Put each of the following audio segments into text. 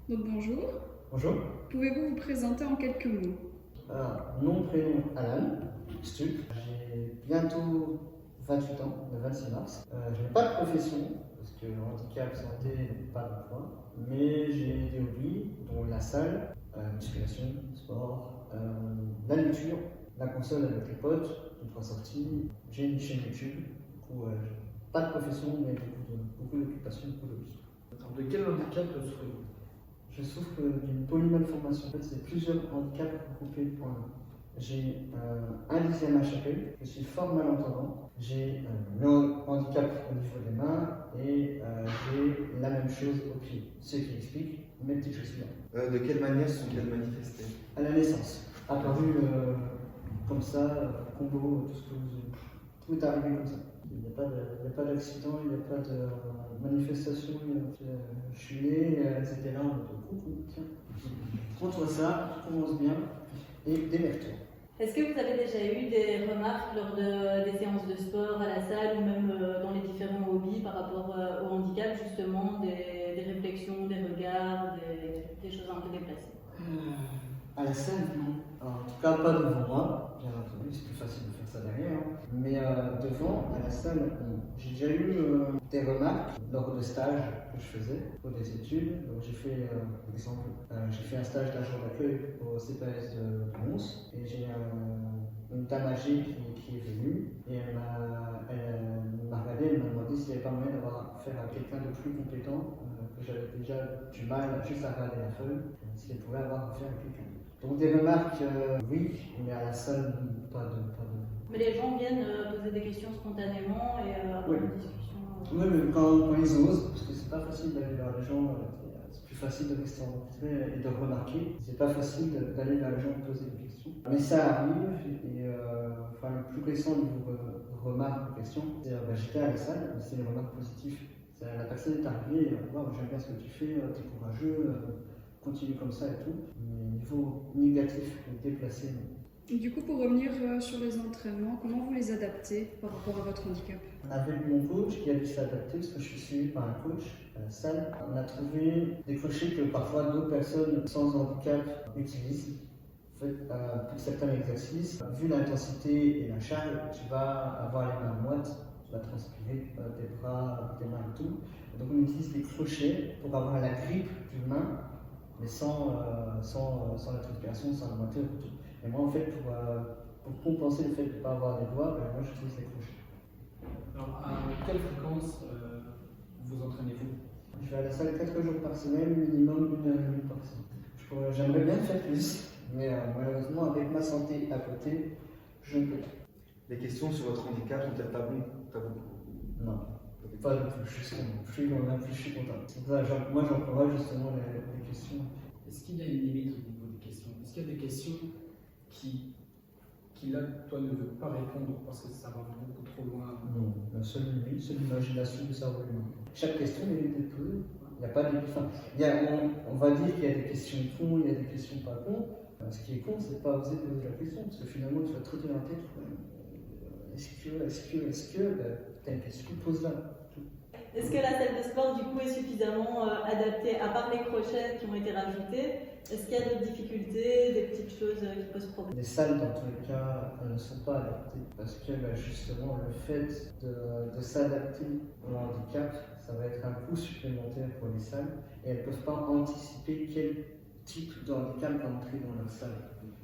Donc bonjour, Bonjour. pouvez-vous vous présenter en quelques mots? Alors, nom, prénom Alan, Stup. J'ai bientôt 28 ans, le 26 mars. Je n'ai pas de profession, parce que handicap, santé, pas d'emploi. Mais j'ai des hobbies, dont la salle, musculation, sport, la lecture, la console avec les potes, une fois sorti. J'ai une chaîne YouTube, du coup, pas de profession, mais beaucoup d'occupations, beaucoup d'hobbies. De quel handicap souffrez-vous? Je souffre d'une polymalformation. En fait, c'est plusieurs handicaps regroupés en un. J'ai un dixième HAP, je suis fort malentendant, j'ai le handicap au niveau des mains et j'ai la même chose au pied. Ce qui explique mes petites chaussures. De quelle manière sont-elles manifestées? À la naissance, apparu comme ça, combo, tout est arrivé comme ça. Il n'y a pas d'accident, il n'y a pas de manifestation. Je suis né, etc. En mode coucou, tiens, contre ça, commence bien, et démerde-toi. Est-ce que vous avez déjà eu des remarques lors des séances de sport à la salle ou même dans les différents hobbies par rapport au handicap, justement, des réflexions, des regards, des choses un peu déplacées? À la salle, non. Alors, en tout cas, pas devant moi, bien entendu, c'est plus facile de faire ça derrière. Mais devant, à la salle, non. J'ai déjà eu des remarques lors de stages que je faisais pour des études. Donc, j'ai fait, par exemple, j'ai fait un stage d'agent d'accueil au CPS de Mons et j'ai une dame âgée qui est venue et elle m'a regardé, elle m'a demandé s'il n'y avait pas moyen d'avoir affaire à quelqu'un de plus compétent, que j'avais déjà du mal juste à regarder la feuille, si elle pouvait avoir affaire à quelqu'un. Donc des remarques, oui, mais à la salle, pas de. Mais les gens viennent poser des questions spontanément et avoir Oui. une discussion. Oui, mais quand ils osent, parce que c'est pas facile d'aller vers les gens, c'est plus facile de rester en retrait et de remarquer. C'est pas facile d'aller vers les gens et poser des questions. Mais ça arrive, et enfin, le plus récent niveau remarques ou questions, c'est j'étais à la salle, c'est les remarques positives. La personne est arrivée, wow, j'aime bien ce que tu fais, t'es courageux, continue comme ça et tout. Mais niveau négatif, déplacé, non. Du coup, pour revenir sur les entraînements, comment vous les adaptez par rapport à votre handicap? Avec mon coach qui a dû s'adapter, parce que je suis suivi par un coach à la salle, on a trouvé des crochets que parfois d'autres personnes sans handicap utilisent. En fait, pour certains exercices, vu l'intensité et la charge, tu vas avoir les mains moites, tu vas transpirer tes bras, tes mains et tout. Donc on utilise des crochets pour avoir la grippe d'une main, mais sans la transpiration, sans la moiteur et tout. Et moi, en fait, pour compenser le fait de ne pas avoir les doigts, moi j'utilise les crochets. Alors, à quelle fréquence vous entraînez-vous? Je vais à la salle 4 jours par semaine, minimum 1 heure et demie par semaine. J'aimerais bien faire plus, mais malheureusement, avec ma santé à côté, je ne peux pas. Les questions sur votre handicap sont-elles taboues? Non, pas du tout, justement. Je suis content. C'est pour ça, moi j'encourage justement les questions. Est-ce qu'il y a une limite au niveau des questions? Est-ce qu'il y a des questions qui là, toi, ne veux pas répondre parce que ça va beaucoup trop loin? Non, la seule limite, c'est l'imagination du cerveau humain. Chaque question mérite d'être posée. Il n'y a pas de. Enfin, on va dire qu'il y a des questions cons, il y a des questions pas cons. Ce qui est con, c'est de ne pas oser poser la question, parce que finalement, tu vas te trotter dans la tête. Est-ce que, t'as une question, pose-la. Est-ce que la salle de sport, du coup, est suffisamment adaptée, à part les crochets qui ont été rajoutés? Est-ce qu'il y a d'autres difficultés, des petites choses qui posent problème? Les salles, dans tous les cas, ne sont pas adaptées parce que justement, le fait de s'adapter au handicap, ça va être un coût supplémentaire pour les salles et elles ne peuvent pas anticiper quel type de handicap va entrer dans leur salle.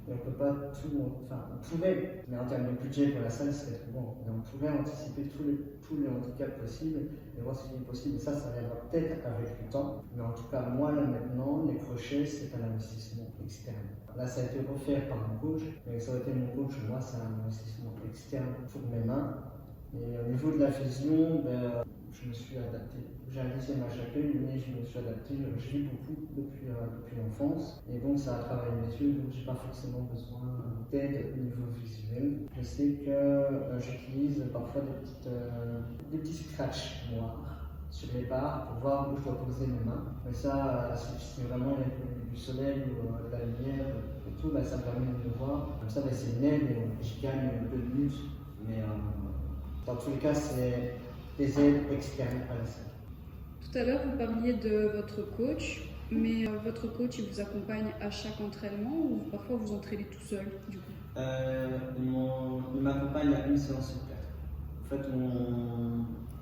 Et on ne peut pas tout. Enfin, on pourrait, mais en termes de budget pour la salle, c'est trop bon. Mais on pourrait anticiper tous les handicaps possibles et voir ce qui est possible. Et ça viendra peut-être avec le temps. Mais en tout cas, moi, là maintenant, les crochets, c'est un investissement externe. Là, ça a été offert par mon coach, mais ça aurait été mon coach, moi, c'est un investissement externe pour mes mains. Et au niveau de la fusion, je me suis adapté. J'ai un lycée HAP, mais je me suis adapté. Je lis beaucoup depuis l'enfance. Et donc, ça a travaillé mes yeux, donc je n'ai pas forcément besoin d'aide au niveau visuel. Je sais que j'utilise parfois des petits scratchs noirs sur les barres pour voir où je dois poser mes mains. Mais ça, si vraiment il y a du soleil ou de la lumière et tout, ça me permet de le voir. Comme ça, c'est une aide et je gagne un peu de minutes. Mais dans tous les cas, c'est des aides externes à la salle. Tout à l'heure, vous parliez de votre coach. Mais votre coach, il vous accompagne à chaque entraînement ou parfois vous entraînez tout seul du coup? Il m'accompagne à une séance sur 4. En fait,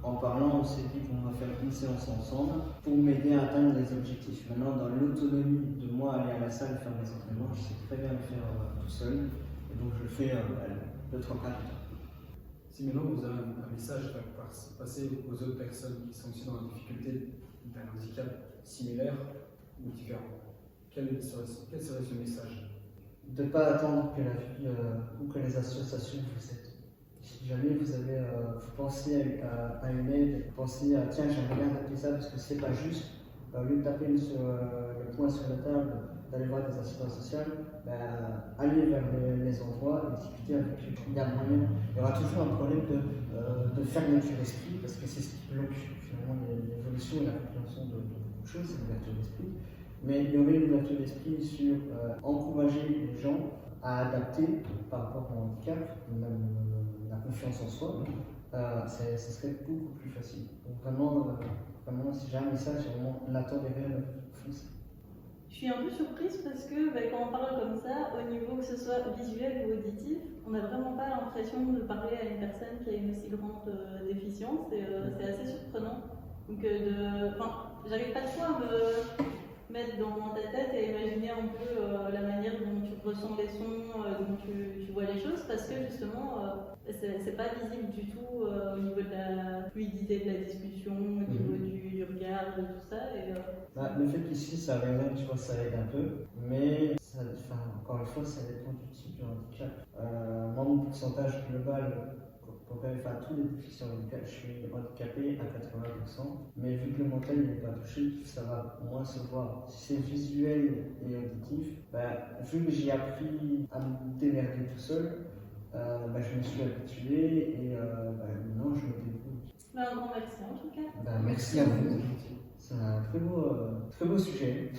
en parlant, on s'est dit qu'on va faire une séance ensemble pour m'aider à atteindre les objectifs. Maintenant, dans l'autonomie de moi aller à la salle faire mes entraînements, je sais très bien le faire tout seul. Et donc, je le fais 2-3 fois du temps. Si maintenant vous avez un message à passer aux autres personnes qui sont aussi dans la difficulté d'un handicap similaire ou différent, quel serait ce message? De ne pas attendre que la vie ou que les associations vous aident. Si jamais vous pensez à une aide, vous pensez à tiens, j'aimerais bien taper ça parce que c'est pas juste, au lieu de taper le poing sur la table, d'aller voir des assistantes sociales, allez vers les endroits et discuter avec eux. Il y aura toujours un problème de fermeture d'esprit parce que c'est ce qui bloque finalement l'évolution et la compréhension de beaucoup de choses, c'est l'ouverture d'esprit. Mais il y aurait une ouverture d'esprit sur encourager les gens à adapter par rapport au handicap, même la confiance en soi, ce serait beaucoup plus facile. Donc vraiment si j'ai un message, c'est vraiment l'intoléré le plus. Je suis un peu surprise parce que quand on parle comme ça, au niveau que ce soit visuel ou auditif, on n'a vraiment pas l'impression de parler à une personne qui a une aussi grande déficience. C'est assez surprenant. Donc, j'arrive pas trop à me mettre dans ta tête et imaginer un peu la manière dont tu ressens les sons, dont tu vois les choses, parce que justement, c'est pas visible du tout au niveau de la fluidité de la discussion, au niveau du regard, de tout ça. Le fait qu'ici ça résonne, tu vois, ça aide un peu, mais encore une fois, ça dépend du type de handicap. Moi, mon pourcentage global, tous les déficients handicapés, je suis handicapé à 80%, mais vu que le mental n'est pas touché, ça va moins se voir. Si c'est visuel et auditif, vu que j'ai appris à me démerder tout seul, je me suis habitué et maintenant je me débrouille. Un grand merci en tout cas. Merci à vous. C'est un très beau sujet.